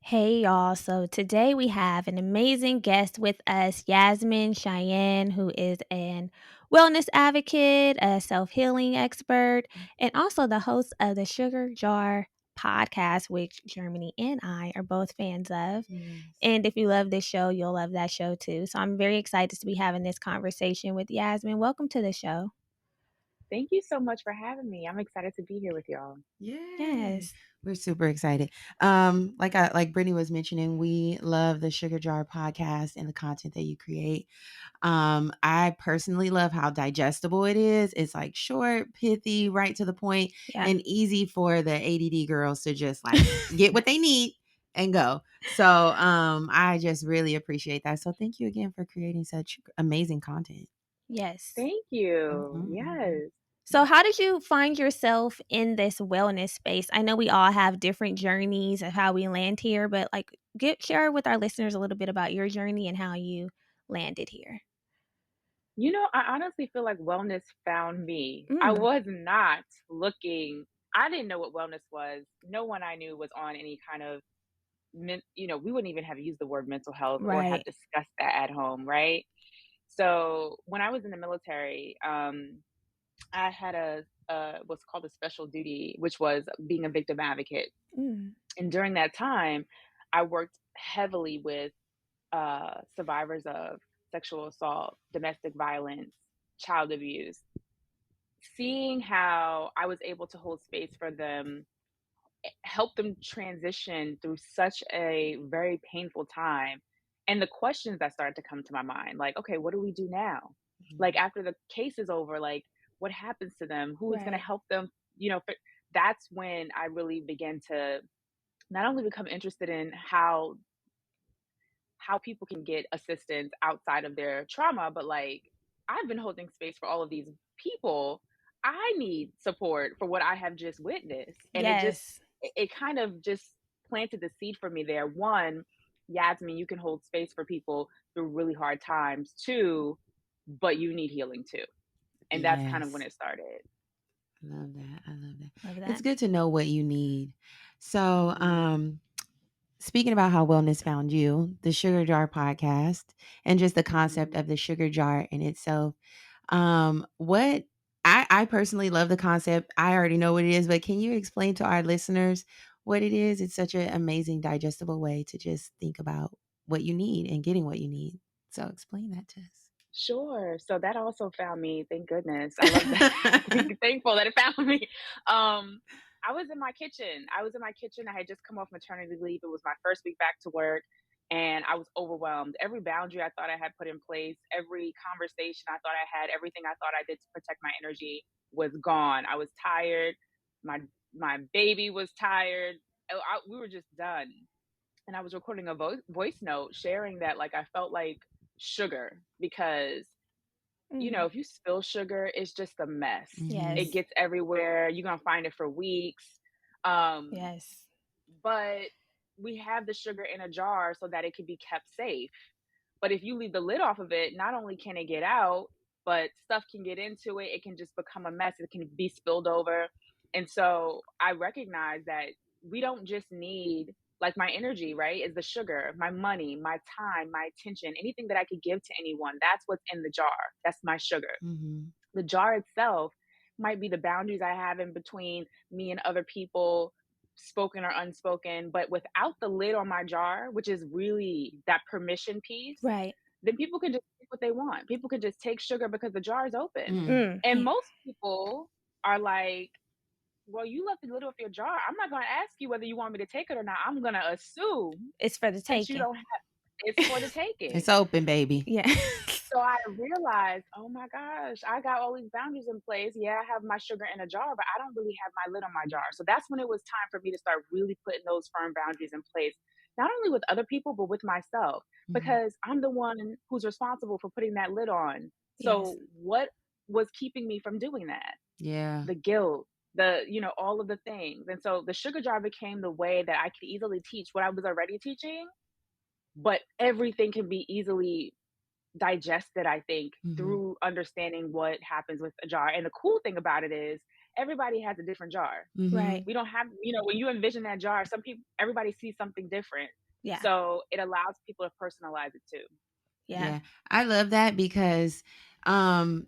Hey y'all, so today we have an amazing guest with us, Yasmine Cheyenne, who is an wellness advocate, a self-healing expert, and also the host of the Sugar Jar podcast, which Germany and I are both fans of. Yes. And if you love this show, you'll love that show too. So I'm very excited to be having this conversation with Yasmine. Welcome to the show. Thank you so much for having me. I'm excited to be here with y'all. Yay. Yes. We're super excited. Like Brittany was mentioning, we love the Sugar Jar podcast and the content that you create. I personally love how digestible it is. It's like short, pithy, right to the point, Yeah. and easy for the ADD girls to just like get what they need and go. So I just really appreciate that. So thank you again for creating such amazing content. Yes. Thank you. Mhm, mhm. Yes. So, how did you find yourself in this wellness space? I know we all have different journeys of how we land here, but like, share with our listeners a little bit about your journey and how you landed here. You know, I honestly feel like wellness found me. I Mm, was not looking, I didn't know what wellness was. No one I knew was on any kind of, we wouldn't even have used the word mental health or have right. discussed that at home, right? So when I was in the military, I had what's called a special duty, which was being a victim advocate. Mm, And during that time, I worked heavily with survivors of sexual assault, domestic violence, child abuse, seeing how I was able to hold space for them, help them transition through such a very painful time. And the questions that started to come to my mind, like, okay, what do we do now? Like, Mhm. after the case is over, like, what happens to them? Who is going to right. help them? That's when I really began to not only become interested in how people can get assistance outside of their trauma, but like I've been holding space for all of these people. I need support for what I have just witnessed. And Yes. it kind of just planted the seed for me there. One, Yasmin, you can hold space for people through really hard times. Two, but you need healing too. And that's kind of when Yes. it started. I love that. I love that. Love It's that. good to know what you need. So, Mhm. speaking about how wellness found you, the Sugar Jar podcast, and just the concept Mhm. of the sugar jar in itself. What I personally love the concept. I already know what it is, but can you explain to our listeners what it is? It's such an amazing, digestible way to just think about what you need and getting what you need. So explain that to Sure. So that also found me. Thank goodness. I love that. Thankful that it found me. Um, I was in my kitchen. I had just come off maternity leave. It was my first week back to work, and I was overwhelmed. Every boundary I thought I had put in place, every conversation I thought I had, everything I thought I did to protect my energy was gone. I was tired. My my baby was tired. We were just done. And I was recording a voice note sharing that like I felt like sugar because Mm, if you spill sugar, it's just a mess. us. It yes. gets everywhere. You're gonna find it for weeks. Um, Yes. but we have the sugar in a jar so that it can be kept safe. But if you leave the lid off of it, not only can it get out, but stuff can get into it. It can just become a mess. It can be spilled over. And so I recognize that we don't just need like my energy, right? Is the sugar, my money, my time, my attention, anything that I could give to anyone. That's what's in the jar. That's my sugar. Mhm. The jar itself might be the boundaries I have in between me and other people, spoken or unspoken. But without the lid on my jar, which is really that permission piece, Right. then people can just take what they want. People can just take sugar because the jar is open. Mm. Mm, And yeah. most people are like, well, you left the lid off your jar. I'm not going to ask you whether you want me to take it or not. I'm going to assume It's for the since you taking. don't have it's for the taking. It's open, baby. Yeah. So I realized, oh my gosh, I got all these boundaries in place. Yeah, I have my sugar in a jar, but I don't really have my lid on my jar. So that's when it was time for me to start really putting those firm boundaries in place, not only with other people, but with myself, Mhm. because I'm the one who's responsible for putting that lid on. Yes. So what was keeping me from doing that? Yeah. the guilt, the, all of the things. And so the sugar jar became the way that I could easily teach what I was already teaching, but everything can be easily digested, I think, Mhm. through understanding what happens with a jar. And the cool thing about it is everybody has a different jar. Right. Mhm. We don't have, when you envision that jar, some people, everybody sees something different. Yeah. So it allows people to personalize it too. Yeah. Yeah. I love that because um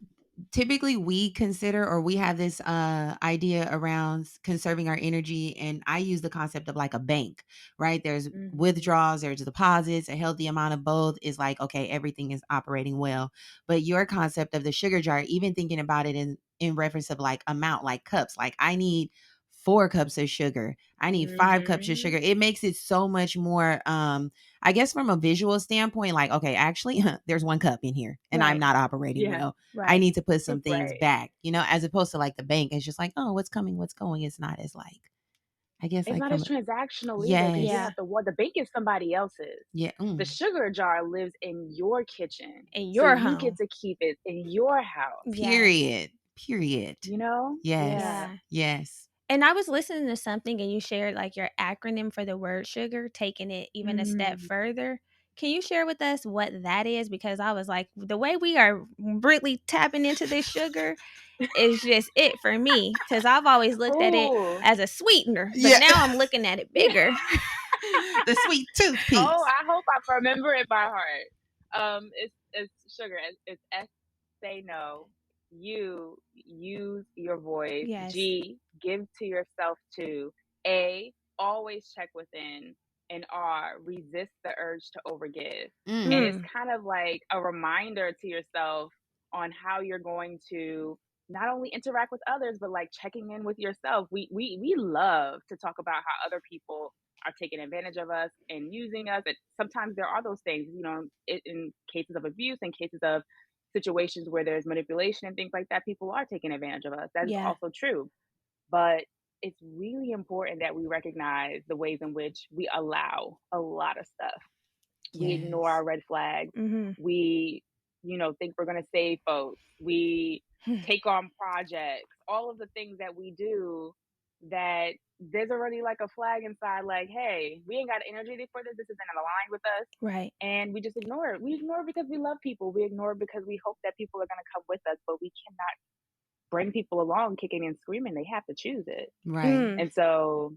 typically we consider or we have this idea around conserving our energy, and I use the concept of like a bank, right? There's Mhm. withdrawals, there's deposits, a healthy amount of both is like okay, everything is operating well. But your concept of the sugar jar, even thinking about it in reference of like amount, like cups, like I need 4 cups of sugar, I need 5 cups of Mhm. sugar, it makes it so much more I guess from a visual standpoint, like, okay, actually, there's 1 cup in here and I'm Right. not operating Yeah. well. I Right. need to put some things Right. back, as opposed to like the bank. It's just like, oh, what's coming, what's going. It's not as like, I guess It's like not as from, transactional either because you Yeah. yes. have to what the bank is somebody else's. Yeah. The sugar jar lives in your kitchen. In So your you get home. to keep it in your house. Yes. Period. Period. Yeah. Yes. Yeah. Yes. And I was listening to something and you shared like your acronym for the word sugar, taking it even a step Mm. further. Can you share with us what that is? Because I was like, the way we are really tapping into this sugar is just it for me. Because I've always looked at it Oh, as a sweetener, but Yeah. now I'm looking at it yeah. bigger. The sweet tooth Oh, piece. I hope I remember it by heart. It's sugar. It's S, say no. U, use your voice. Yes. G, give to yourself too. A, always check within. And R, resist the urge to overgive. And Mm. it's Mm, kind of like a reminder to yourself on how you're going to not only interact with others, but like checking in with yourself. We love to talk about how other people are taking advantage of us and using us. And sometimes there are those things, in cases of abuse, in cases of situations where there's manipulation and things like that, people are taking advantage of us. That is yeah. also true. But it's really important that we recognize the ways in which we allow a lot of stuff. We ignore Yes. our red flags. Hmm. We, think we're going to save folks. We take on projects, all of the things that we do that there's already like a flag inside, like, hey, we ain't got energy for this. This isn't aligned with us. Right. And we just ignore it. We ignore it because we love people. We ignore it because we hope that people are going to come with us, but we cannot bring people along kicking and screaming. They have to choose it. Right. Mm, And so,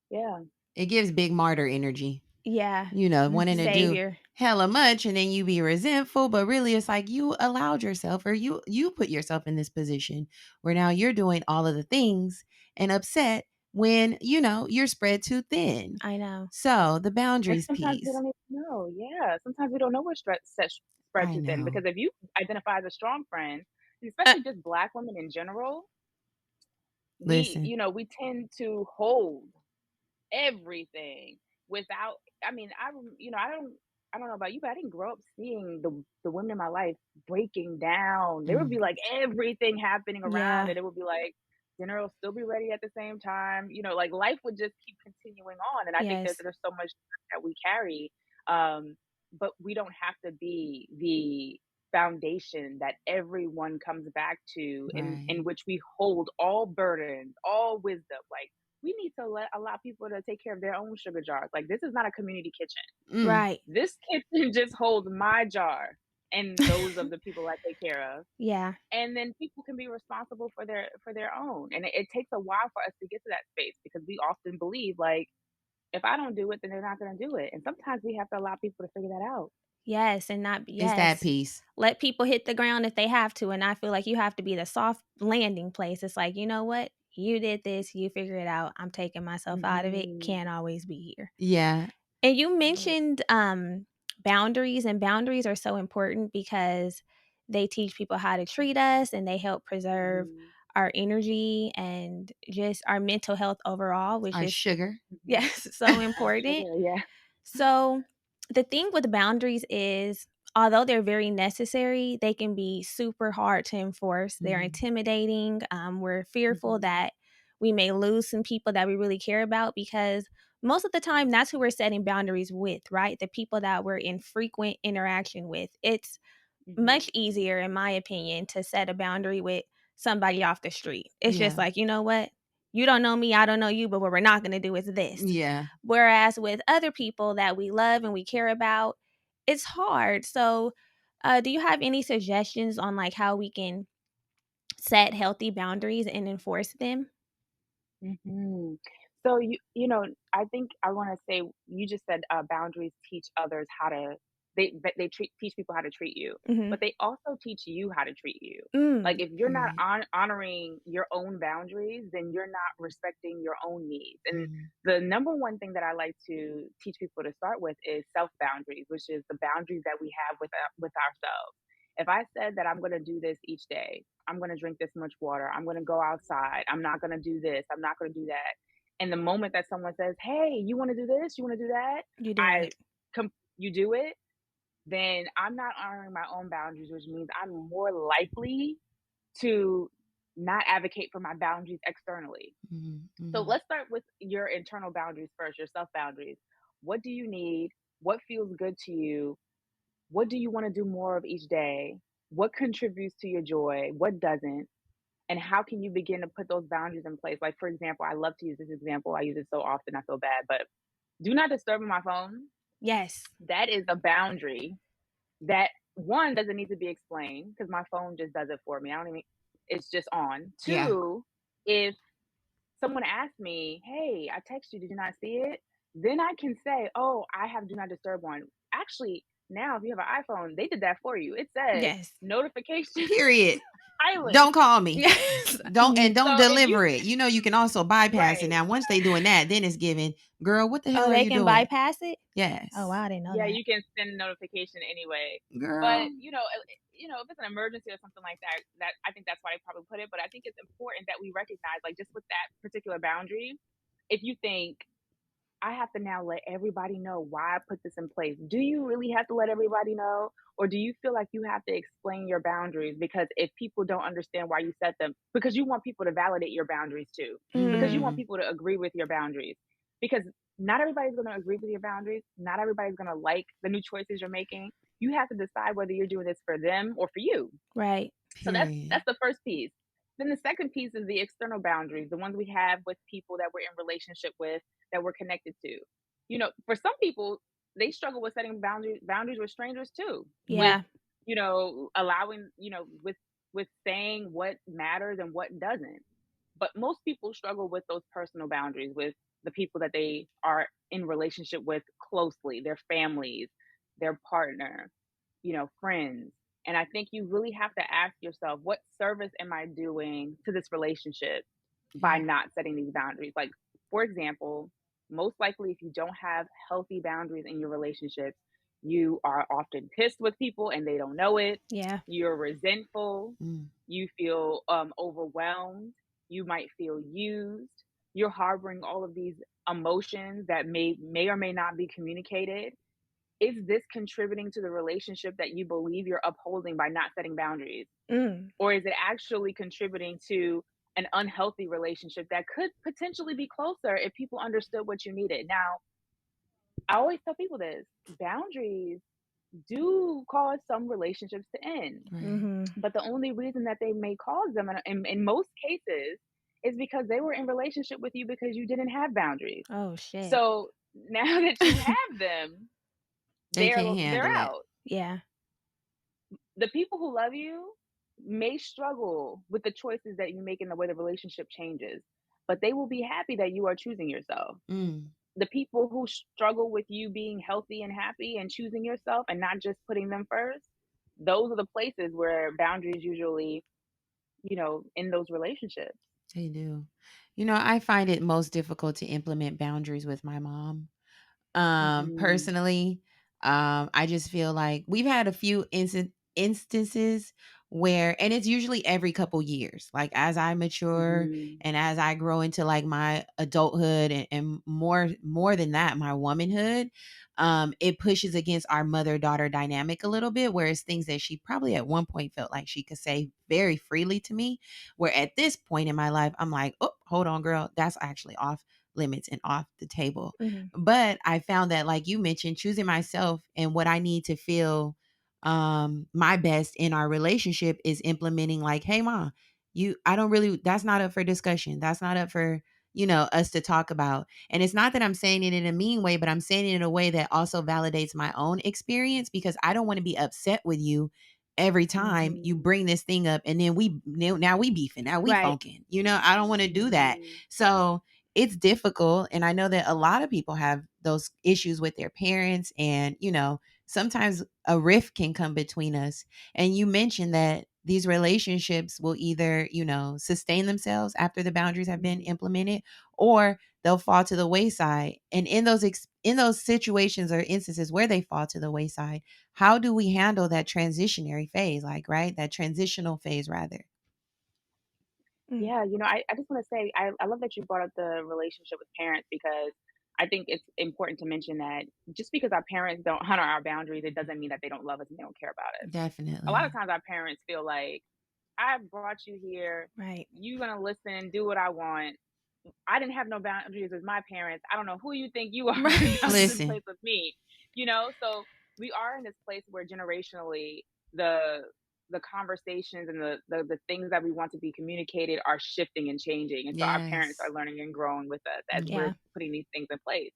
yeah. It gives big martyr energy. yeah. Wanting to Hmm. do Savior. hella much and then you be resentful, but really it's like you allowed yourself or you put yourself in this position where now you're doing all of the things and upset when you're spread too thin. I know. So the And boundaries sometimes we piece. don't even know. Yeah, sometimes we don't know we're spread I too thin know. because if you identify as a strong friend, and Uh, especially just Black women in general, we Listen. you know we tend to hold everything without. I mean, I don't know about you, but I didn't grow up seeing the women in my life breaking down. There would Mm, be like everything happening around, yeah. and it would be like dinner will still be ready at the same time. Like life would just keep continuing on, and I think that Yes. there's so much that we carry, um, but we don't have to be the foundation that everyone comes back to, in right. which we hold all burdens, all wisdom. Like we need to allow people to take care of their own sugar jars. Like this is not a community kitchen. Mm, Right. This kitchen just holds my jar and those of the people I take care of. Yeah. And then people can be responsible for their own. And it takes a while for us to get to that space because we often believe like if I don't do it, then they're not going to do it. And sometimes we have to allow people to figure that out. Yes, and not it's that yes. piece. Let people hit the ground if they have to, and I feel like you have to be the soft landing place. It's like, "You know what? You did this, you figure it out. I'm taking myself out of it. Hmm. Can't always be here." Yeah. And you mentioned, boundaries, and boundaries are so important because they teach people how to treat us, and they help preserve Hmm. our energy and just our mental health overall, which Our is sugar. Hmm. yes, so Our important. sugar, yeah. So, the thing with boundaries is, although they're very necessary, they can be super hard to enforce. They're Mhm. intimidating. We're fearful Hmm. that we may lose some people that we really care about because most of the time that's who we're setting boundaries with, right? The people that we're in frequent interaction with. It's Hmm. much easier, in my opinion, to set a boundary with somebody off the street. It's just Yeah. like, you know what? You don't know me, I don't know you, but what we're not gonna do is this. Yeah. Whereas with other people that we love and we care about, it's hard. So, do you have any suggestions on like how we can set healthy boundaries and enforce them? Mhm. So I think I want to say you just said boundaries teach others how to they teach people how to treat you, Mhm. but they also teach you how to treat you. Like Mm. if you're not Right. honoring your own boundaries, then you're not respecting your own needs. And Mhm. the number one thing that I like to teach people to start with is self boundaries, which is the boundaries that we have with ourselves. If I said that I'm going to do this each day, I'm going to drink this much water, I'm going to go outside, I'm not going to do this, I'm not going to do that. And the moment that someone says, "Hey, you want to do this? You want to do that?" You do I it. you do it, then I'm not honoring my own boundaries, which means I'm more likely to not advocate for my boundaries externally. Mhm. So Mhm. let's start with your internal boundaries first, your self boundaries. What do you need? What feels good to you? What do you want to do more of each day? What contributes to your joy? What doesn't? And how can you begin to put those boundaries in place? Like, for example, I love to use this example. I use it so often, I feel bad, but do not disturb on my phone. Yes. That is a boundary that one doesn't need to be explained because my phone just does it for me. I don't even, it's just on. Yeah. Two, if someone asks me, "Hey, I text you, did you not see it?" Then I can say, "Oh, I have do not disturb on." Actually, now if you have an iPhone, they did that for you. It says Yes. notifications Period. silent. Don't call me. Yes. Don't So if you deliver it. You can also bypass it. right. Now, once they doing that, then it's giving, girl, what the Oh, hell are they you can doing? bypass it? Oh, Yes. wow, I didn't know Yeah, that. you can send a notification anyway. But, Girl. if it's an emergency or something like that, that I think that's why they probably put it, but I think it's important that we recognize, like, just with that particular boundary, if you think, "I have to now let everybody know why I put this in place." Do you really have to let everybody know? Or do you feel like you have to explain your boundaries? Because if people don't understand why you set them, because you want people to validate your boundaries too, because you Mhm. want Mhm. people to agree with your boundaries. Because not everybody's going to agree with your boundaries. Not everybody's going to like the new choices you're making. You have to decide whether you're doing this for them or for you. Right. So that's Period. the first piece. Then the second piece is the external boundaries, the ones we have with people that we're in relationship with, that we're connected to. For some people, they struggle with setting boundaries with strangers too, with Yeah. allowing, with saying what matters and what doesn't. But most people struggle with those personal boundaries with the people that they are in relationship with closely, their families, their partner, friends. And I think you really have to ask yourself, what service am I doing to this relationship by Yeah. not setting these boundaries? Like, for example, most likely, if you don't have healthy boundaries in your relationships, you are often pissed with people and they don't know it. Yeah. You're resentful. Mm. You feel overwhelmed. You might feel used. You're harboring all of these emotions that may or may not be communicated. Is this contributing to the relationship that you believe you're upholding by not setting boundaries? Mm. Or is it actually contributing to an unhealthy relationship that could potentially be closer if people understood what you needed? Now, I always tell people this: boundaries do cause some relationships to end. Right. Mhm. But the only reason that they may cause them in most cases is because they were in relationship with you because you didn't have boundaries. Oh, shit. So now that you have them, They they're can't they're handle it. out. Yeah. The people who love you may struggle with the choices that you make in the way the relationship changes, but they will be happy that you are choosing yourself. Mm. The people who struggle with you being healthy and happy and choosing yourself and not just putting them first, those are the places where boundaries usually, in those relationships. They do. I find it most difficult to implement boundaries with my mom. Mhm. Personally, I just feel like we've had a few instances where, and it's usually every couple years, like as I mature Mhm. and as I grow into like my adulthood and more than that, my womanhood, it pushes against our mother-daughter dynamic a little bit, whereas things that she probably at one point felt like she could say very freely to me, where at this point in my life, I'm like, oh, hold on, girl, that's actually off limits and off the table. Mhm. But I found that, like you mentioned, choosing myself and what I need to feel my best in our relationship is implementing like, hey, ma, I don't really, that's not up for discussion. That's not up for, us to talk about. And it's not that I'm saying it in a mean way, but I'm saying it in a way that also validates my own experience, because I don't want to be upset with you every time you Mhm. bring this thing up, and then now we beefing, now we Right. funking. I don't want to do that. Mhm. So it's difficult, and I know that a lot of people have those issues with their parents, and sometimes a rift can come between us. And you mentioned that these relationships will either, sustain themselves after the boundaries have been Mhm. implemented, or they'll fall to the wayside. And in those situations or instances where they fall to the wayside, how do we handle that transitionary phase, like, right? That transitional phase, rather. Mm. Yeah, I just want to say I love that you brought up the relationship with parents, because I think it's important to mention that just because our parents don't honor our boundaries, it doesn't mean that they don't love us and they don't care about us. A lot of Definitely. times our parents feel like, I brought you here, Right. you're gonna listen, do what I want. I didn't have no boundaries with my parents. I don't know who you think you are to put Right. boundaries in Listen. place with me. So we are in this place where generationally the the conversations and the things that we want to be communicated are shifting and changing. And so our parents Yes. are learning and growing with us as we're Yeah. putting these things in place.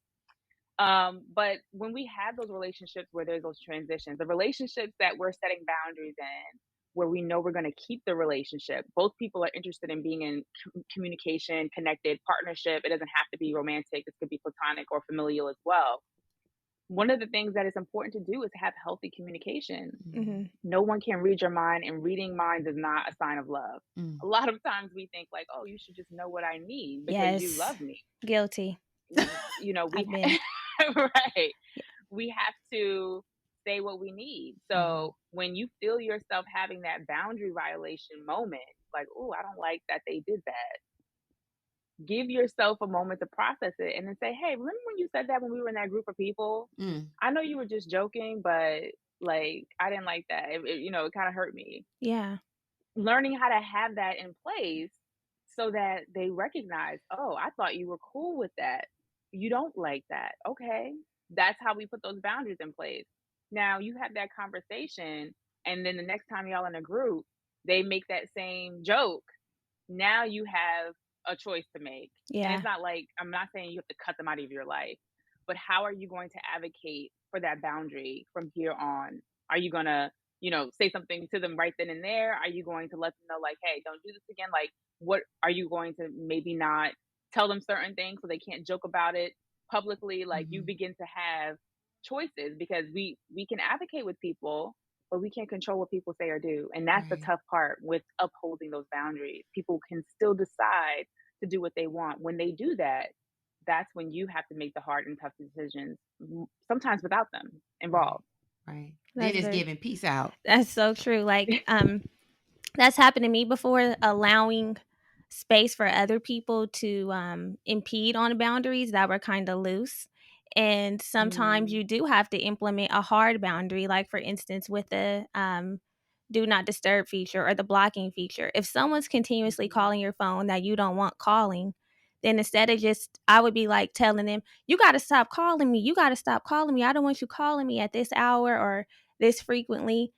But when we have those relationships where there's those transitions, the relationships that we're setting boundaries in, where we know we're going to keep the relationship, both people are interested in being in communication, connected, partnership. It doesn't have to be romantic, this could be platonic or familial as well. One of the things that is important to do is have healthy communication. Mhm. Mhm. No one can read your mind, and reading minds is not a sign of love. Mm. A lot of times we think, like, oh, you should just know what I need because you Yes. love me. Guilty. We I've been. right, Yeah. we have to say what we need. Mhm. So when you feel yourself having that boundary violation moment, like, oh, I don't like that they did that, give yourself a moment to process it and then say, hey, remember when you said that when we were in that group of people? Mm. I know you were just joking, but like, I didn't like that. It kind of hurt me. Yeah. Learning how to have that in place so that they recognize, oh, I thought you were cool with that. You don't like that. Okay. That's how we put those boundaries in place. Now you have that conversation, and then the next time y'all in a group, they make that same joke. Now you have a choice to make. And it's Yeah. not like, I'm not saying you have to cut them out of your life, but how are you going to advocate for that boundary from here on? Are you going to, say something to them right then and there? Are you going to let them know, like, hey, don't do this again? Like, what are you going to maybe not tell them certain things so they can't joke about it publicly? Like, you Mhm. begin to have choices, because we can advocate with people, but we can't control what people say or do. And that's the Right. tough part with upholding those boundaries. People can still decide to do what they want. When they do that, that's when you have to make the hard and tough decisions, sometimes without them Right. involved. Right. Then That's it's very. giving peace out. That's so true. Like, that's happened to me before, allowing space for other people to impede on boundaries that were kind of loose. And sometimes Mm, you do have to implement a hard boundary, like for instance, with the do not disturb feature or the blocking feature. If someone's continuously mhm, calling your phone that you don't want calling, then instead of just, I would be like telling them, you got to stop calling me. You got to stop calling me. I don't want you calling me at this hour or this frequently.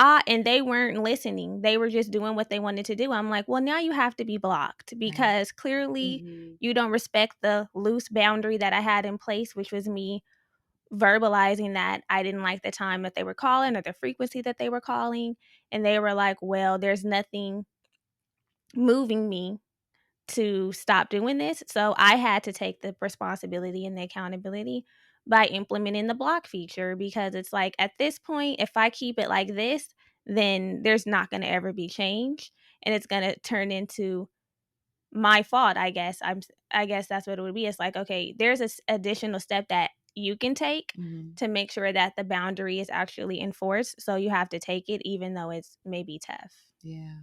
And they weren't listening. They were just doing what they wanted to do. I'm like, well, now you have to be blocked Right. because clearly mhm, you don't respect the loose boundary that I had in place, which was me verbalizing that I didn't like the time that they were calling or the frequency that they were calling. And they were like, well, there's nothing moving me to stop doing this. So I had to take the responsibility and the accountability by implementing the block feature, because it's like at this point, if I keep it like this, then there's not going to ever be change, and it's going to turn into my fault, I guess. I guess that's what it would be. It's like, okay, there's this additional step that you can take Mhm. to make sure that the boundary is actually enforced. So you have to take it even though it's maybe tough. Yeah.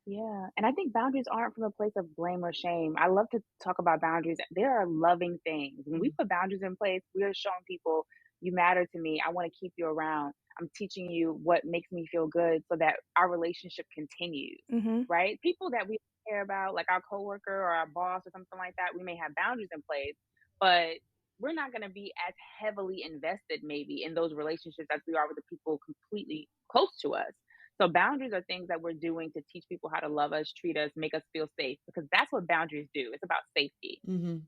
yeah, and I think boundaries aren't from a place of blame or shame. I love to talk about boundaries. They are loving things. When we Mm. put boundaries in place, we are showing people, you matter to me. I want to keep you around. I'm teaching you what makes me feel good so that our relationship continues, Mhm. right? People that we care about, like our coworker or our boss or something like that, we may have boundaries in place, but we're not going to be as heavily invested maybe in those relationships as we are with the people completely close to us. So boundaries are things that we're doing to teach people how to love us, treat us, make us feel safe, because that's what boundaries do. It's about safety. Mhm.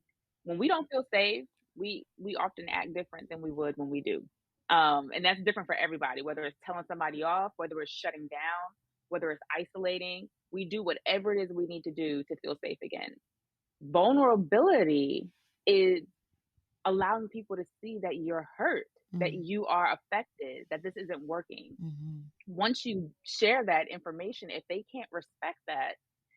When we don't feel safe, we often act different than we would when we do. And that's different for everybody, whether it's telling somebody off, whether it's shutting down, whether it's isolating. We do whatever it is we need to do to feel safe again. Vulnerability is allowing people to see that you're hurt, that Mm. you are affected, that this isn't working. Mhm. Once you share that information, if they can't respect that,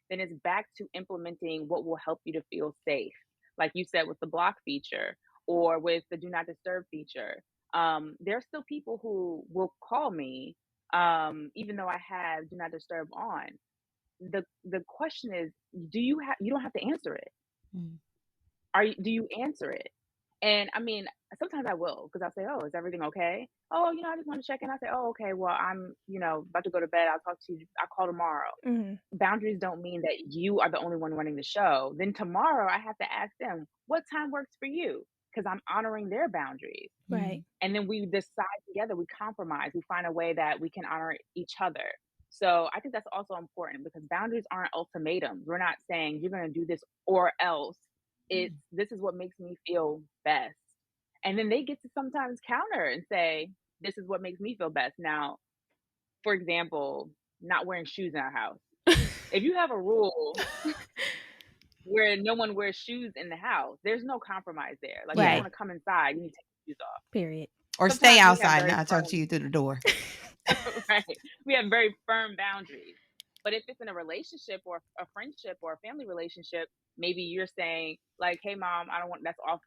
then it's back to implementing what will help you to feel safe. Like you said with the block feature or with the do not disturb feature. There are still people who will call me, even though I have do not disturb on. The question is, you don't have to answer it. Mm. Do you answer it? And I mean, sometimes I will because I'll say, "Oh, is everything okay?" "Oh, I just want to check in." I say, "Oh, okay. Well, I'm, about to go to bed. I'll talk to you. I'll call tomorrow." Mhm. Boundaries don't mean that you are the only one running the show. Then tomorrow I have to ask them, "What time works for you?" Because I'm honoring their boundaries. Right. Mm. And then we decide together, we compromise, we find a way that we can honor each other. So I think that's also important because boundaries aren't ultimatums. We're not saying you're going to do this or else. It's Mm. this is what makes me feel best. And then they get to sometimes counter and say, this is what makes me feel best. Now, for example, not wearing shoes in our house. If you have a rule where no one wears shoes in the house, there's no compromise there. Like if you Yeah. Right. want to come inside, you need to take your shoes off. Period. Or stay Sometimes we have outside and very I'll talk to firm you through the door. right. We have very firm boundaries. But if it's in a relationship or a friendship or a family relationship, maybe you're saying like, "Hey, mom, I don't want that's off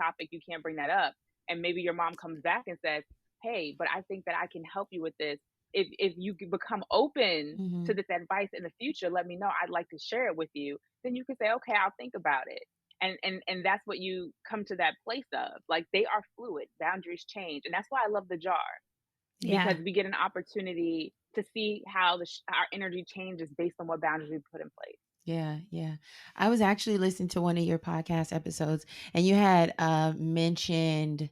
topic. You can't bring that up." And maybe your mom comes back and says, "Hey, but I think that I can help you with this. If you could become open to Mhm. this advice in the future, let me know. I'd like to share it with you." Then you can say, "Okay, I'll think about it." And that's what you come to that place of. Like they are fluid. Boundaries change, and that's why I love the jar Yeah. because we get an opportunity to see how our energy changes based on what boundaries we put in place. Yeah, yeah. I was actually listening to one of your podcast episodes and you had mentioned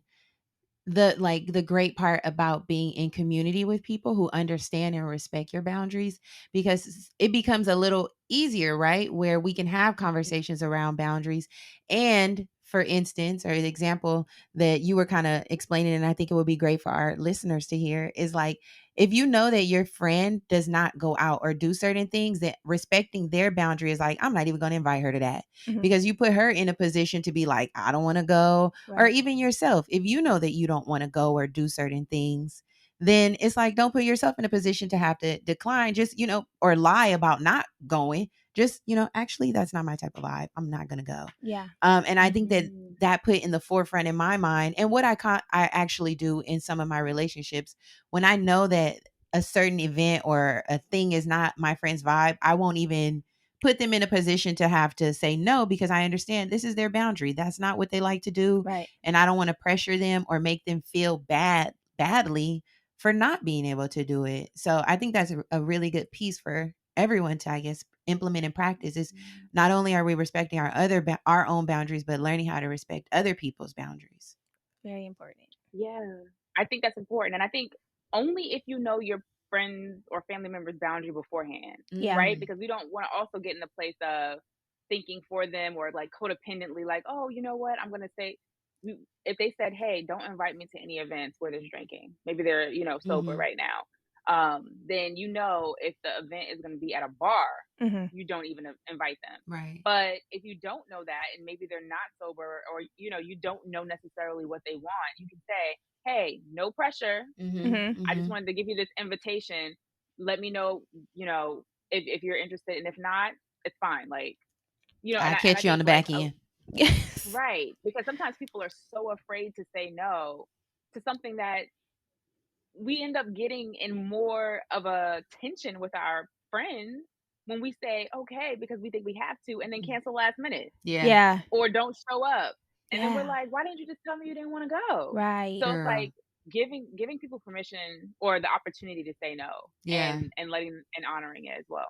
the great part about being in community with people who understand and respect your boundaries because it becomes a little easier, right? Where we can have conversations around boundaries. And for instance, or the example that you were kind of explaining, and I think it would be great for our listeners to hear is like, if you know that your friend does not go out or do certain things, that respecting their boundary is like, I'm not even going to invite her to that Mhm. because you put her in a position to be like, I don't want to go, or Right. even yourself, if you know that you don't want to go or do certain things, then it's like, don't put yourself in a position to have to decline, just, or lie about not going. Just, actually, that's not my type of vibe. I'm not going to go. Yeah. And I think that Mhm. that put in the forefront in my mind and what I actually do in some of my relationships when I know that a certain event or a thing is not my friend's vibe, I won't even put them in a position to have to say no because I understand this is their boundary. That's not what they like to do. Right. And I don't want to pressure them or make them feel badly for not being able to do it. So I think that's a really good piece for everyone to, I guess, implement and practice is Mhm. not only are we respecting our own boundaries, but learning how to respect other people's boundaries. Very important. Yeah, I think that's important, and I think only if you know your friends or family members' boundary beforehand, Yeah. right? Mm. Because we don't want to also get in the place of thinking for them or like codependently, like, oh, you know what? I'm gonna say, if they said, hey, don't invite me to any events where there's drinking, maybe they're sober Mhm. right now, then if the event is gonna be at a bar, Mhm. you don't even invite them. Right. But if you don't know that and maybe they're not sober or you don't know necessarily what they want, you can say, "Hey, no pressure. Mhm. Mhm. I just Mhm. wanted to give you this invitation. Let me know, if you're interested and if not, it's fine." Like, I and I catch you on think the like back end. Yes. right, because sometimes people are so afraid to say no to something that we end up getting in more of a tension with our friends when we say okay because we think we have to and then Mm. cancel last minute Yeah. Yeah. or don't show up. And then we're Yeah. like, why didn't you just tell me you didn't want to go? Right. So it's Girl. like giving people permission or the opportunity to say no Yeah. and letting and honoring it as well.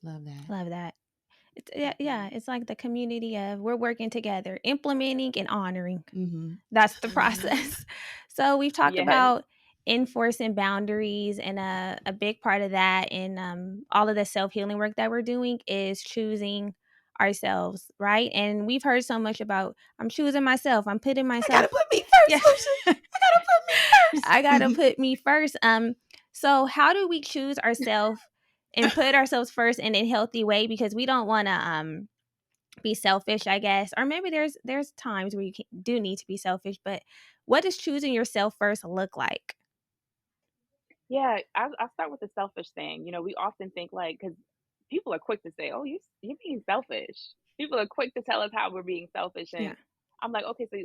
Love that. Love that. Yeah, Mhm. it's like the community of we're working together, implementing and honoring. Mhm. That's the Mhm. process. So we've talked Yes. about enforcing boundaries, and a big part of that in all of the self-healing work that we're doing is choosing ourselves, right? And we've heard so much about I'm choosing myself, I'm putting I gotta myself. put me Yeah. first, Lucia. I gotta put me first. I gotta put me first. So how do we choose ourselves and put ourselves first in a healthy way? Because we don't want to be selfish, I guess, or maybe there's times where you do need to be selfish. But what does choosing yourself first look like? Yeah, I'll start with the selfish thing. You know, we often think like, because people are quick to say, "Oh, you're being selfish." People are quick to tell us how we're being selfish, Yeah. and I'm like, okay, so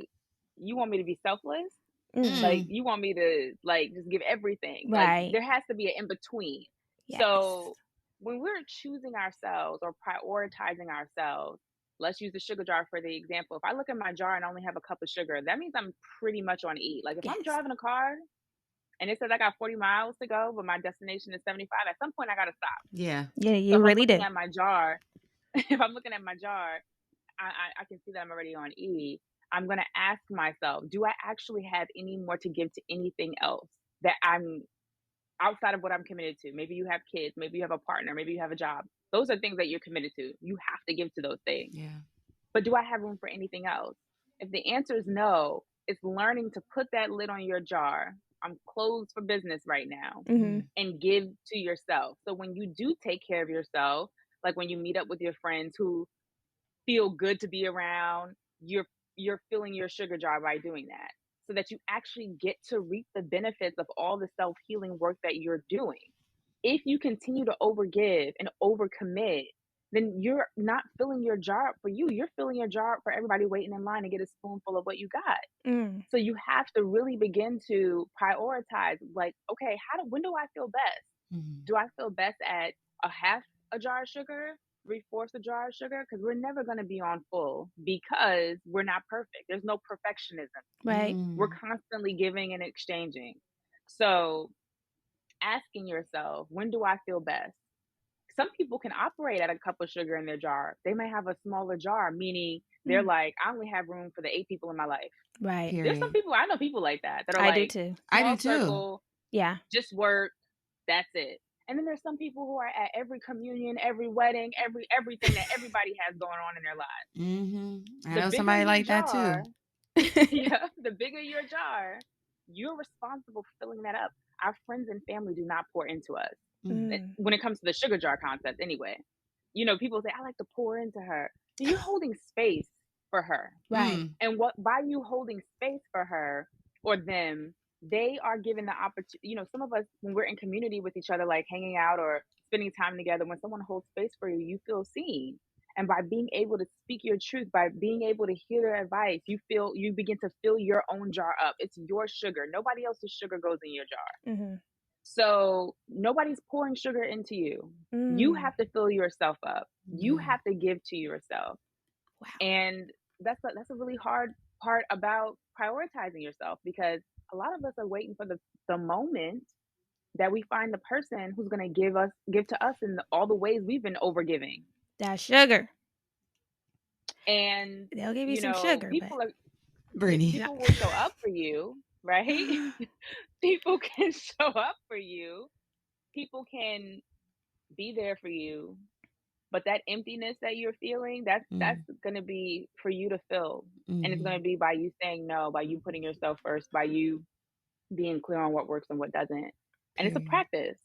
you want me to be selfless? Mm, Like, Mm. you want me to like just give everything? Like, right. there has to be an in between. Yes. So when we're choosing ourselves or prioritizing ourselves, let's use the sugar jar for the example. If I look at my jar and I only have a cup of sugar, that means I'm pretty much on E. Like, if I'm Yes. driving a car and it says I got 40 miles to go, but my destination is 75, at some point I gotta stop. Yeah. Yeah, So you if I'm really looking do. at my jar, if I'm looking at my jar, I can see that I'm already on E. I'm gonna ask myself, do I actually have any more to give to anything else that I'm outside of what I'm committed to? Maybe you have kids, maybe you have a partner, maybe you have a job. Those are things that you're committed to. You have to give to those things. Yeah. But do I have room for anything else? If the answer is no, it's learning to put that lid on your jar. I'm closed for business right now, Hmm. Mm. and give to yourself. So when you do take care of yourself, like when you meet up with your friends who feel good to be around, you're filling your sugar jar by doing that. So that you actually get to reap the benefits of all the self-healing work that you're doing. If you continue to overgive and overcommit, then you're not filling your jar up for you. You're filling your jar up for everybody waiting in line to get a spoonful of what you got. Mm, So you have to really begin to prioritize, like, okay, when do I feel best? Mm. Do I feel best at a half a jar of sugar, three-fourths a jar of sugar? Because we're never going to be on full because we're not perfect. There's no perfectionism. right. We're Mm. constantly giving and exchanging. So asking yourself, when do I feel best? Some people can operate at a cup of sugar in their jar. They may have a smaller jar, meaning they're Mm, like, I only have room for the 8 people in my life. right. There's some Period. people, I know people like that are I do like, too. I small do too. circle, Yeah. just work, that's it. And then there's some people who are at every communion, every wedding, everything that everybody has going on in their lives. Mm-hmm. I The know bigger somebody your like that too. jar, yeah, the bigger your jar, you're responsible for filling that up. Our friends and family do not pour into us. Mm. Mm, When it comes to the sugar jar concept, anyway. You know, people say, I like to pour into her. You're holding space for her. right. Mm. And what by you holding space for her or them, they are given the opportunity. You know, some of us, when we're in community with each other, like hanging out or spending time together, when someone holds space for you, you feel seen. And by being able to speak your truth, by being able to hear their advice, you begin to fill your own jar up. It's your sugar. Nobody else's sugar goes in your jar. Hmm. So nobody's pouring sugar into you. You Mm, have to fill yourself up. You Yeah. have to give to yourself. wow. And that's a really hard part about prioritizing yourself, because a lot of us are waiting for the moment that we find the person who's going to give to us in all the ways we've been overgiving. That sugar. And They'll give you you some know, sugar, but Brittany. yeah. people will show up for you, right? People can show up for you. People can be there for you. But that emptiness that you're feeling, that's Mm. gonna be for you to fill. And it's gonna Mm-hmm. be by you saying no, by you putting yourself first, by you being clear on what works and what doesn't. And it's a Period. practice.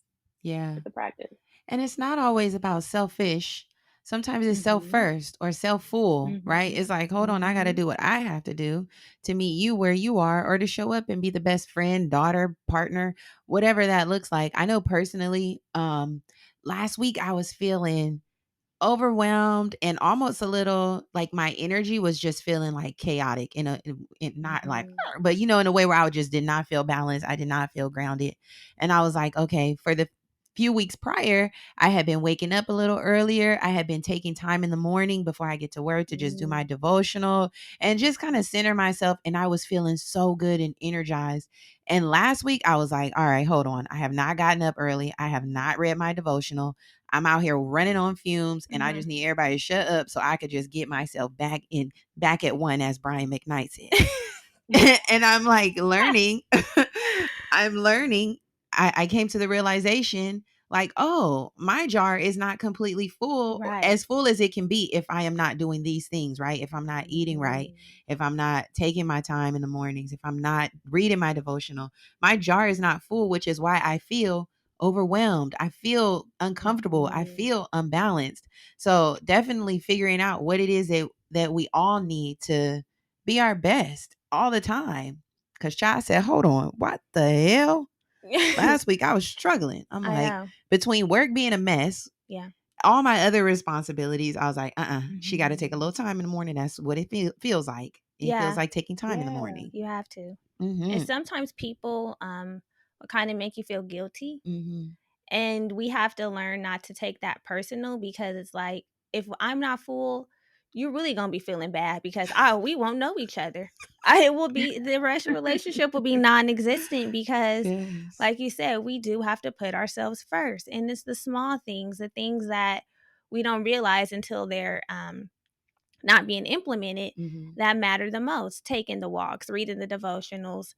Yeah. It's a practice. And it's not always about selfish. Sometimes it's self Mhm. first or self full, right? Mhm. It's like, hold on, I got to Mhm. do what I have to do to meet you where you are or to show up and be the best friend, daughter, partner, whatever that looks like. I know personally, last week I was feeling overwhelmed and almost a little like my energy was just feeling like chaotic in not like Mhm. but in a way where I just did not feel balanced. I did not feel grounded. And I was like, okay, for the few weeks prior, I had been waking up a little earlier. I had been taking time in the morning before I get to work to just do my Mm. devotional and just kind of center myself. And I was feeling so good and energized. And last week I was like, all right, hold on. I have not gotten up early. I have not read my devotional. I'm out here running on fumes and I just Mhm. need everybody to shut up so I could just get myself back at one, as Brian McKnight said. And I'm like learning. I'm learning. I came to the realization like, oh, my jar is not completely Right. as full as it can be if I am not doing these things, right? If I'm not eating right, Mhm. if I'm not taking my time in the mornings, if I'm not reading my devotional, my jar is not full, which is why I feel overwhelmed. I feel uncomfortable. I Mhm. feel unbalanced. So definitely figuring out what it is that we all need to be our best all the time. Cause Chai said, hold on, what the hell? Last week I was struggling. I'm I like, know. between work being a mess, Yeah. all my other responsibilities, I was like, she got to take a Mhm. little time in the morning. That's what it feels like. It feels Yeah. like taking time in the Yeah. morning. You have to. And Mm-hmm. sometimes people will kind of make you feel guilty. Mm-hmm. And we have to learn not to take that personal, because it's like, if I'm not full, you're really gonna be feeling bad, because we won't know each other. It will be, the rest of the relationship will be non-existent, because Yes. like you said, we do have to put ourselves first. And it's the small things, the things that we don't realize until they're not being implemented, Mm-hmm. that matter the most. Taking the walks, reading the devotionals,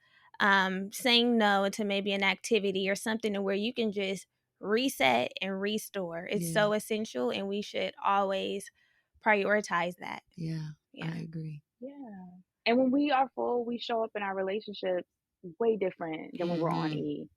saying no to maybe an activity or something to where you can just reset and restore. It's Yeah. so essential, and we should always prioritize that. Yeah. I Yeah. agree. Yeah. And when we are full, we show up in our relationships way different than when we're on Mm-hmm. E.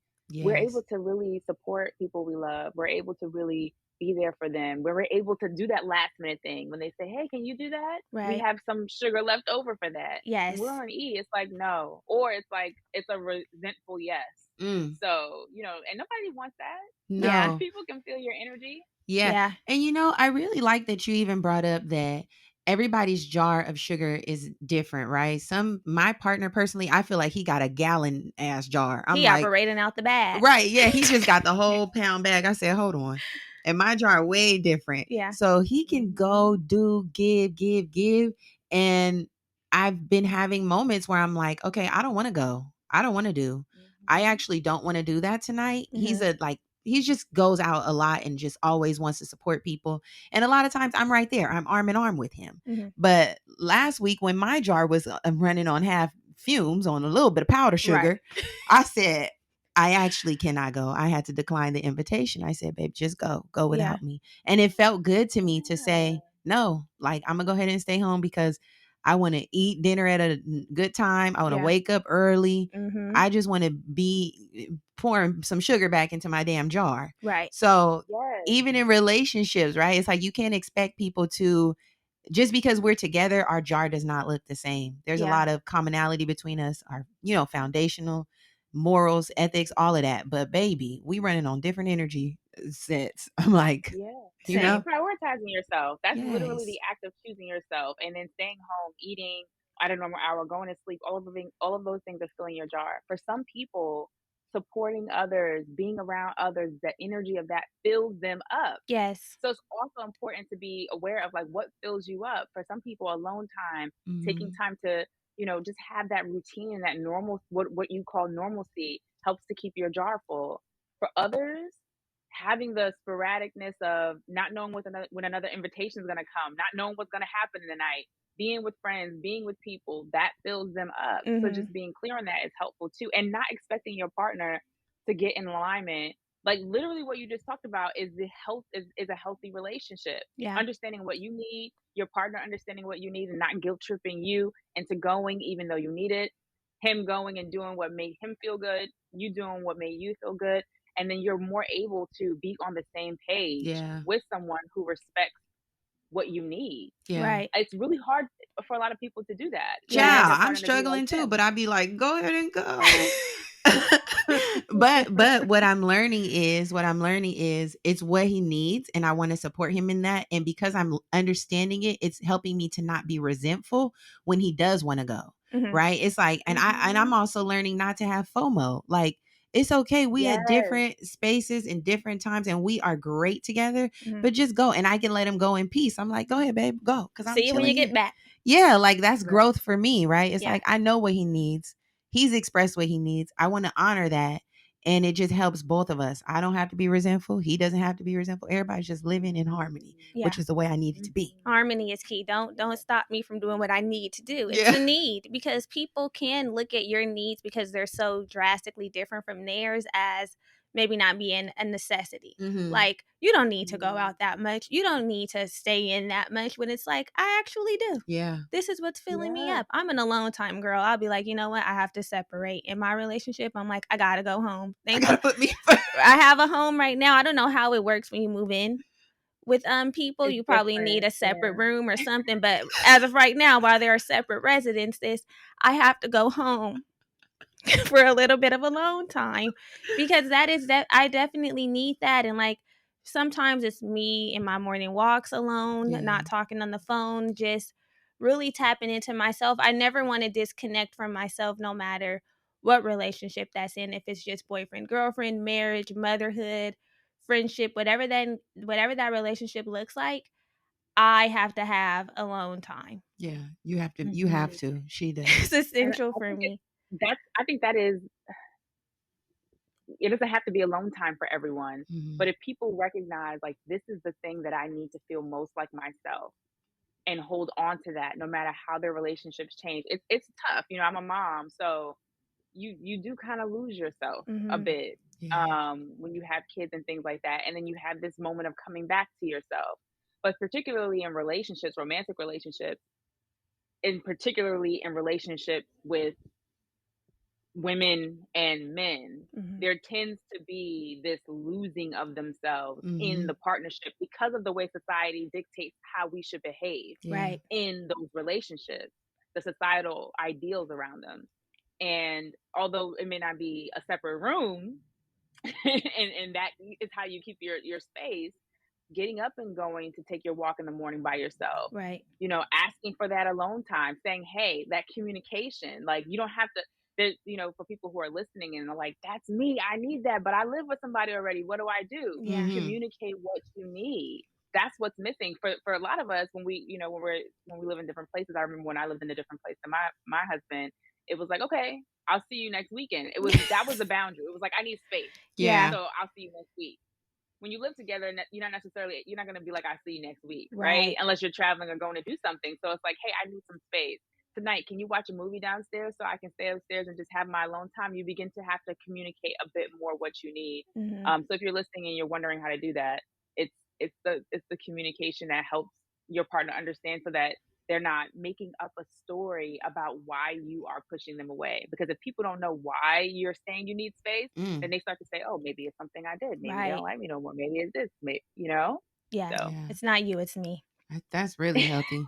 We're able Yes. to really support people we love. We're able to really be there for them. We're able to do that last minute thing when they say, "Hey, can you do that? We Right. have some sugar left over for that." When we're Yes. on E, it's like no, or it's like it's a resentful yes. Mm. So, and nobody wants that. Yeah. No. People can feel your energy. Yeah. Yeah. And I really like that you even brought up that everybody's jar of sugar is different, right? My partner personally, I feel like he got a gallon ass jar. I'm He like, operating out the bag. right, yeah, he just got the whole pound bag. I said, hold on. And my jar way different. Yeah. So he can Mhm. go do, give. And I've been having moments where I'm like, okay, I don't want to go. I don't want to do. I Mhm. actually don't want to do that tonight. Hmm. He just goes out a lot and just always wants to support people. And a lot of times I'm right there. I'm arm in arm with him. Hmm. But last week when my jar was running on half fumes on a little bit of powder Right. sugar, I said, I actually cannot go. I had to decline the invitation. I said, babe, just go Yeah. without me. And it felt good to me to Yeah. say, no, like I'm going to go ahead and stay home because I want to eat dinner at a good time. I want to Yeah. wake up early. Hmm. I just want to be pouring some sugar back into my damn jar. Right. So Yes. even in relationships, right? It's like you can't expect people to, just because we're together, our jar does not look the same. There's a Yeah. lot of commonality between us, our, foundational morals, ethics, all of that. But baby, we running on different energy sets. I'm like, Yeah. And Same. prioritizing yourself. That's literally the yes. act of choosing yourself and then staying home, eating at a normal hour, going to sleep, all of those things are filling your jar. For some people, supporting others, being around others, the energy of that fills them up. Yes. So it's also important to be aware of like what fills you up. For some people, alone time, taking Mm-hmm. time to, just have that routine and that normal what you call normalcy helps to keep your jar full. For others, having the sporadicness of not knowing when another invitation is going to come, not knowing what's going to happen in the night, being with friends, being with people, that fills them up. So Hmm. just being clear on that is helpful too, and not expecting your partner to get in alignment. Like literally, what you just talked about is is a healthy relationship. Yeah. Understanding what you need, your partner understanding what you need, and not guilt tripping you into going even though you need it. Him going and doing what made him feel good, you doing what made you feel good, and then you're more able to be on the same page Yeah. with someone who respects what you need. Yeah. Right. It's really hard for a lot of people to do that. They want Yes. their Child, I'm partner to be like struggling too, but them. I'd be like, go ahead and go. But what I'm learning is it's what he needs, and I want to support him in that. And because I'm understanding it, it's helping me to not be resentful when he does want to go. Hmm. Right. It's like, and I'm Mhm. also learning not to have FOMO. Like, it's okay. We at Yes. different spaces and different times, and we are great together. Hmm. But just go, and I can let him go in peace. I'm like, go ahead, babe, go, because I'm See you when chilling you here. get back. Yeah, like that's Right. growth for me, right? It's Yeah. like I know what he needs. He's expressed what he needs. I want to honor that. And it just helps both of us. I don't have to be resentful. He doesn't have to be resentful. Everybody's just living in harmony, Yeah. which is the way I need it to be. Harmony is key. Don't stop me from doing what I need to do. It's Yeah. a need, because people can look at your needs, because they're so drastically different from theirs, as maybe not being a necessity. Mhm. Like, you don't need to go out that much. You don't need to stay in that much, when it's like, I actually do. Yeah. This is what's filling me Yeah. up. I'm an alone time girl. I'll be like, you know what? I have to separate. In my relationship, I'm like, I gotta go home. I Thank gotta you. put me first. I have a home right now. I don't know how it works when you move in with people. It's You probably need different. a separate Yeah. room or something, but as of right now, while there are separate residences, I have to go home for a little bit of alone time, because that I definitely need that. And like, sometimes it's me in my morning walks alone, Yeah. not talking on the phone, just really tapping into myself. I never want to disconnect from myself, no matter what relationship that's in, if it's just boyfriend, girlfriend, marriage, motherhood, friendship, whatever that relationship looks like. I have to have alone time. Yeah. You have to. You have Mhm. to. She does. It's And essential I for think me. I think that is, it doesn't have to be alone time for everyone. Mhm. But if people recognize, like, this is the thing that I need to feel most like myself, and hold on to that no matter how their relationships change. It's tough. I'm a mom, so you do kind of lose yourself a Hmm. bit Yeah. when you have kids and things like that, and then you have this moment of coming back to yourself. But particularly in relationships, romantic relationships, and particularly in relationships with women and men, Hmm. there tends to be this losing of themselves in Mhm. the partnership because of the way society dictates how we should behave Yeah. Right. in those relationships, the societal ideals around them. And although it may not be a separate room, and that is how you keep your space, getting up and going to take your walk in the morning by yourself, Right. asking for that alone time, saying, hey, that communication, like, you don't have to, for people who are listening and are like, that's me, I need that, but I live with somebody already, what do I do? Yeah. Mhm. Communicate what you need. That's what's missing for a lot of us when we, when we live in different places. I remember when I lived in a different place than my husband, it was like, okay, I'll see you next weekend. That was the boundary. It was like, I need space, Yeah. Yeah. so I'll see you next week. When you live together, you're not going to be like, I see you next week, right? Right. Unless you're traveling or going to do something. So it's like, hey, I need some space tonight. Can you watch a movie downstairs so I can stay upstairs and just have my alone time? You begin to have to communicate a bit more what you need. Hmm. So if you're listening and you're wondering how to do that, it's it's the communication that helps your partner understand, so that they're not making up a story about why you are pushing them away. Because if people don't know why you're saying you need space, then Mm. they start to say, "Oh, maybe it's something I did. Maybe they don't Right. like me no more. Maybe it's this. Maybe." Yeah. So, Yeah. It's not you, it's me. That's really healthy.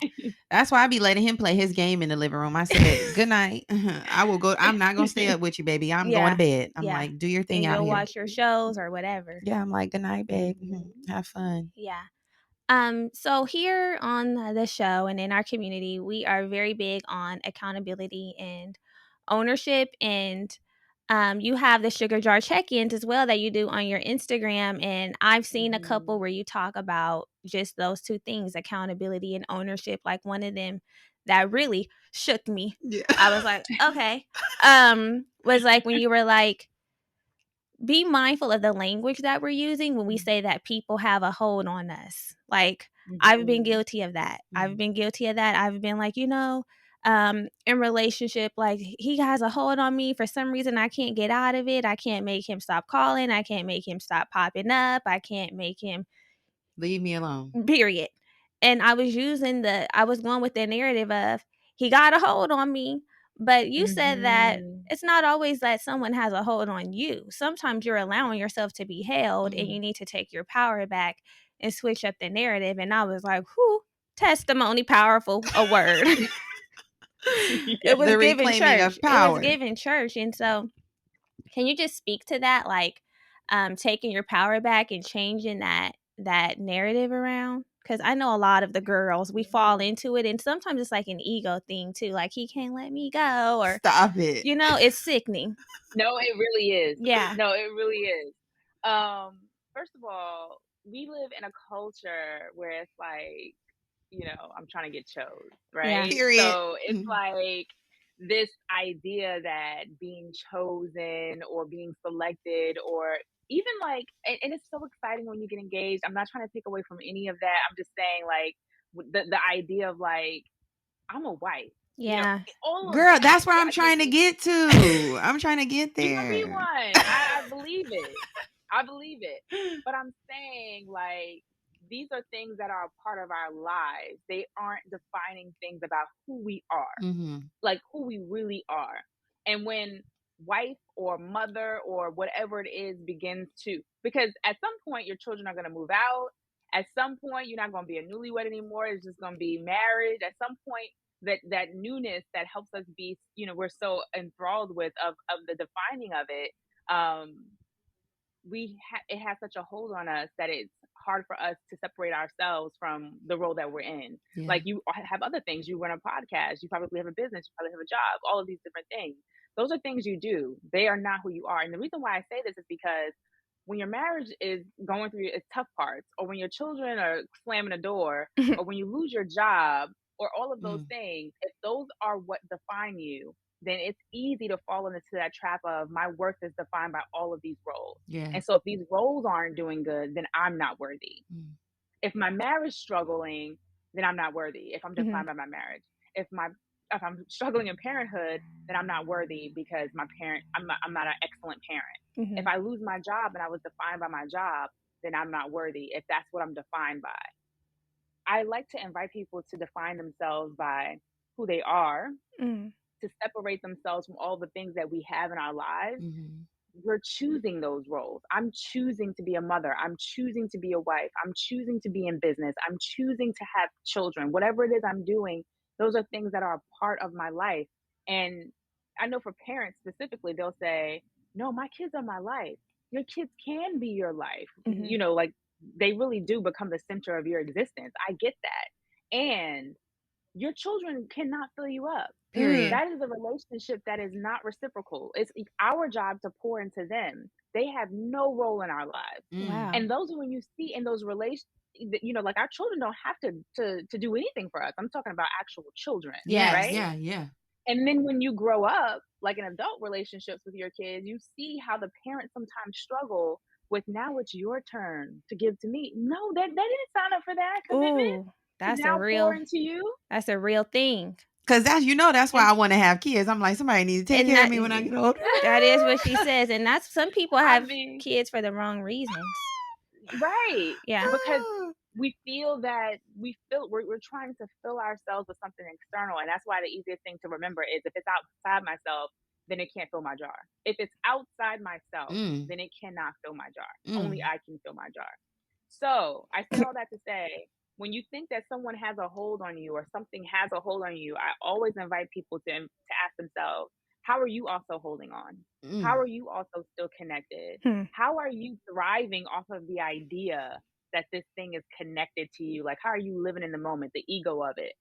That's why I be letting him play his game in the living room. I said, "Good night. I will go. I'm not gonna stay up with you, baby. I'm going to Yeah. bed." I'm Yeah. like, "Do your thing And out you'll here." watch your shows or whatever. Yeah. I'm like, "Good night, babe. mhm. Have fun." Yeah. So here on the show and in our community, we are very big on accountability and ownership. And you have the sugar jar check-ins as well that you do on your Instagram. And I've seen a couple Mhm. where you talk about just those two things, accountability and ownership. Like, one of them that really shook me. Yeah. I was like, okay. Was like when you were like, be mindful of the language that we're using when we say that people have a hold on us. Like, I've been Mhm. guilty of that. I've Mm. been guilty of that. I've been like, in relationship, like, he has a hold on me for some reason. I can't get out of it. I can't make him stop calling. I can't make him stop popping up. I can't make him, Leave me alone. period. And I was going with the narrative of, he got a hold on me. But you said that Mhm. it's not always that someone has a hold on you. Sometimes you're allowing yourself to be held, and you Mm. need to take your power back and switch up the narrative. And I was like, whew, testimony, powerful, a word. Yeah. It was The given reclaiming church. of It was power. given church. And so, can you just speak to that? Like, taking your power back and changing that narrative around? Because I know a lot of the girls, we fall into it, and sometimes it's like an ego thing too. Like, he can't let me go, or Stop it. it's sickening. No, it really is. Yeah, No, it really is. First of all, we live in a culture where it's like, I'm trying to get chose, yeah, right? Period. So it's Mm. like, this idea that being chosen or being selected or even like and it's so exciting when you get engaged. I'm not trying to take away from any of that. I'm just saying like the idea of like I'm a wife, Yeah. all of Girl, that. that's where I'm I think trying to get to. I'm trying to get you're gonna be there. one. I believe it. I believe it. But I'm saying like these are things that are a part of our lives. They aren't defining things about who we are, Mm-hmm. like who we really are. And when wife or mother or whatever it is begins to, because at some point your children are going to move out. At some point you're not going to be a newlywed anymore. It's just going to be marriage. At some point that newness that helps us be, we're so enthralled with of the defining of it. Um, it has such a hold on us that it's hard for us to separate ourselves from the role that we're in. Yeah. Like you have other things. You run a podcast. You probably have a business. You probably have a job. All of these different things. Those are things you do. They are not who you are. And the reason why I say this is because when your marriage is going through its tough parts, or when your children are slamming a door, or when you lose your job, or all of those Mm. things, if those are what define you, then it's easy to fall into that trap of my worth is defined by all of these roles. Yeah. And so if these roles aren't doing good, then I'm not worthy. Mm. If my marriage is struggling, then I'm not worthy if I'm Mhm. defined by my marriage. If I'm struggling in parenthood, then I'm not worthy because I'm not an excellent parent. If Mhm. I lose my job and I was defined by my job, then I'm not worthy if that's what I'm defined by. I like to invite people to define themselves by who they are, Mm. to separate themselves from all the things that we have in our lives. Mm-hmm. We're choosing those roles. I'm choosing to be a mother. I'm choosing to be a wife. I'm choosing to be in business. I'm choosing to have children. Whatever it is I'm doing, those are things that are a part of my life. And I know for parents specifically, they'll say, no, my kids are my life. Your kids can be your life. Mhm. Like they really do become the center of your existence. I get that. And your children cannot fill you up. Mm. Period. That is a relationship that is not reciprocal. It's our job to pour into them. They have no role in our lives. Mm. Wow. And those are when you see in those relations, like our children don't have to do anything for us. I'm talking about actual children, Yeah. Yes. right? Yeah. Yeah. And then when you grow up, like in adult relationships with your kids, you see how the parents sometimes struggle with now it's your turn to give to me. No, that they didn't sign up for that commitment Ooh, to that's a now pour real into you. that's a real thing. Cause that's why And I want to have kids. I'm like, somebody needs to take And care of that me when I get older. that is what she says, and that's some people I have mean, kids for the wrong reasons. right. Yeah. Because we feel that we're trying to fill ourselves with something external. And that's why the easiest thing to remember is if it's outside myself, then it can't fill my jar. If it's outside myself, Mm. then it cannot fill my jar. Only Mm. I can fill my jar. So I said all that to say, when you think that someone has a hold on you or something has a hold on you, I always invite people to ask themselves, how are you also holding on? How Mm. are you also still connected? Hmm. How are you thriving off of the idea that this thing is connected to you? Like, how are you living in the moment, the ego of it?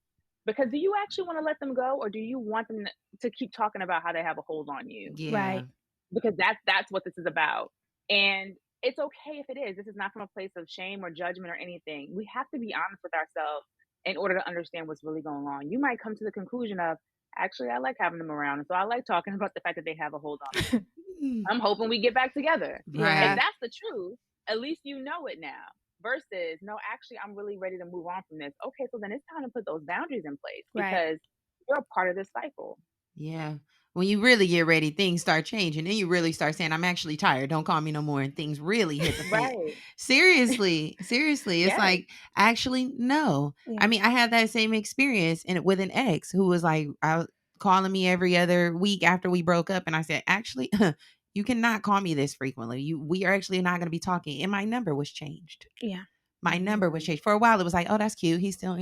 Because do you actually want to let them go, or do you want them to keep talking about how they have a hold on you? Yeah. Right. Because that's what this is about. And it's okay if it is. This is not from a place of shame or judgment or anything. We have to be honest with ourselves in order to understand what's really going on. You might come to the conclusion of, actually, I like having them around. And so I like talking about the fact that they have a hold on me. Mm. I'm hoping we get back together. If Yeah. Right. that's the truth, at least you know it now. Versus, no, actually, I'm really ready to move on from this. Okay, so then it's time to put those boundaries in place Right. because you're a part of this cycle. Yeah. When you really get ready, things start changing. Then you really start saying, I'm actually tired. Don't call me no more. And things really hit the fan. Right. Seriously. Seriously. It's Yes. like, actually, no. Yeah. I mean, I had that same experience with an ex who was like, calling me every other week after we broke up. And I said, actually, you cannot call me this frequently. We are actually not going to be talking. And my number was changed. Yeah. My number was changed. For a while, it was like, oh, that's cute. He's still,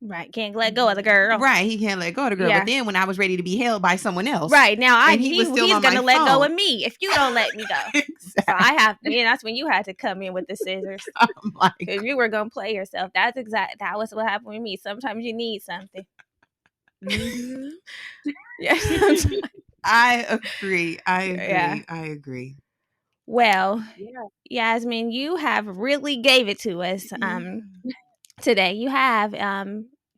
Right. Can't let go of the girl. right. He can't let go of the girl. Yeah. But then when I was ready to be held by someone else, Right. Now and he was still he's on my gonna let go of phone. me if you don't let me go. So Exactly. that's when you had to come in with the scissors. I'm like, Because you were gonna play yourself. That was what happened with me. Sometimes you need something. Mhm. Yeah. I agree. Yeah. I agree. Well, Yeah. Yasmine, you have really gave it to us today. You have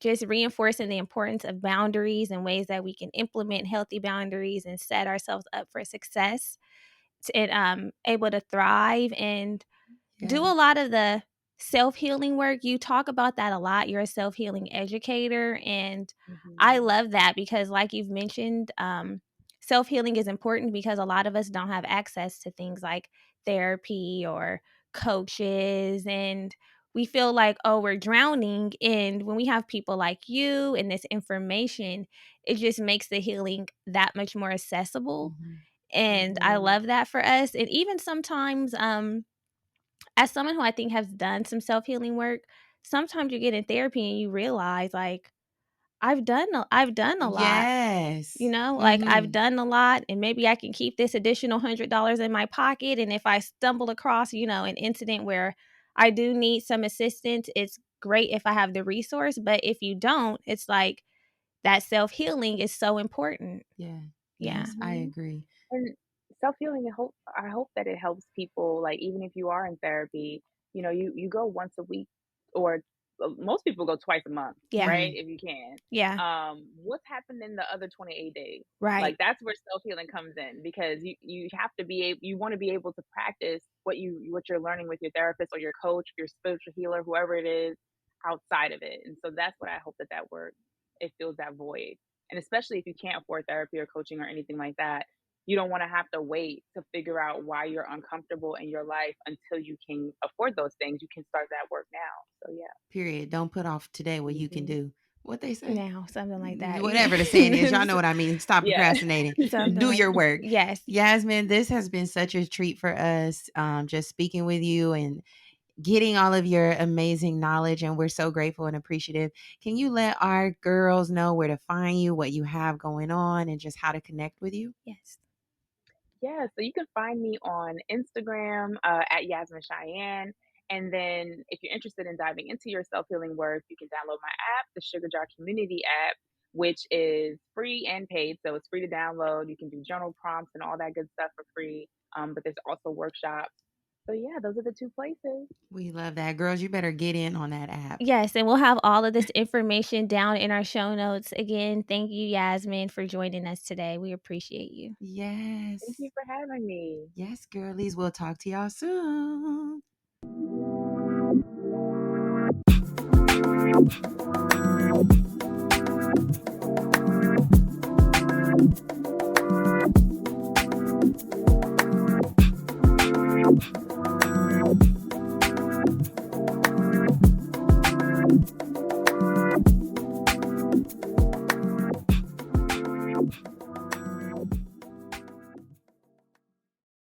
just reinforcing the importance of boundaries and ways that we can implement healthy boundaries and set ourselves up for success and able to thrive and do Yeah. a lot of the self-healing work. You talk about that a lot. You're a self-healing educator, and I Mhm. love that because like you've mentioned, self-healing is important because a lot of us don't have access to things like therapy or coaches, and we feel like, oh, we're drowning. And when we have people like you and this information, it just makes the healing that much more accessible. Mhm. And I Mhm. love that for us. And even sometimes, as someone who I think has done some self-healing work, sometimes you get in therapy and you realize, like, I've done a lot, you Yes. know? Like, I've Mhm. done a lot, and maybe I can keep this additional $100 in my pocket, and if I stumble across, an incident where I do need some assistance, it's great if I have the resource, but if you don't, it's like that self-healing is so important. Yeah. Yeah. Yes, I Mhm. agree. And self-healing, I hope that it helps people, like, even if you are in therapy, you go once a week, or most people go twice a month, Yeah. right? Mhm. If you can. Yeah. What's happened in the other 28 days? Right. Like, that's where self-healing comes in, because you have to be able you want to be able to practice what you're learning with your therapist or your coach, your spiritual healer, whoever it is, outside of it. And so that's what I hope that work, it fills that void. And especially if you can't afford therapy or coaching or anything like that, you don't want to have to wait to figure out why you're uncomfortable in your life until you can afford those things. You can start that work now. So yeah. Period. Don't put off today what you can Hmm. do. What they say? Now, something like that. Whatever the saying is, y'all know what I mean. Stop Yeah. procrastinating. Something Do like your work. yes. Yasmine, this has been such a treat for us. Just speaking with you and getting all of your amazing knowledge, and we're so grateful and appreciative. Can you let our girls know where to find you, what you have going on, and just how to connect with you? Yes. Yeah, so you can find me on Instagram at Yasmine Cheyenne. And then if you're interested in diving into your self healing work, you can download my app, the Sugar Jar Community app, which is free and paid. So it's free to download. You can do journal prompts and all that good stuff for free. But there's also workshops. So yeah, those are the two places. We love that. Girls, you better get in on that app. Yes, and we'll have all of this information down in our show notes. Again, thank you, Yasmine, for joining us today. We appreciate you. Thank Yes. you for having me. Yes, girlies. We'll talk to y'all soon.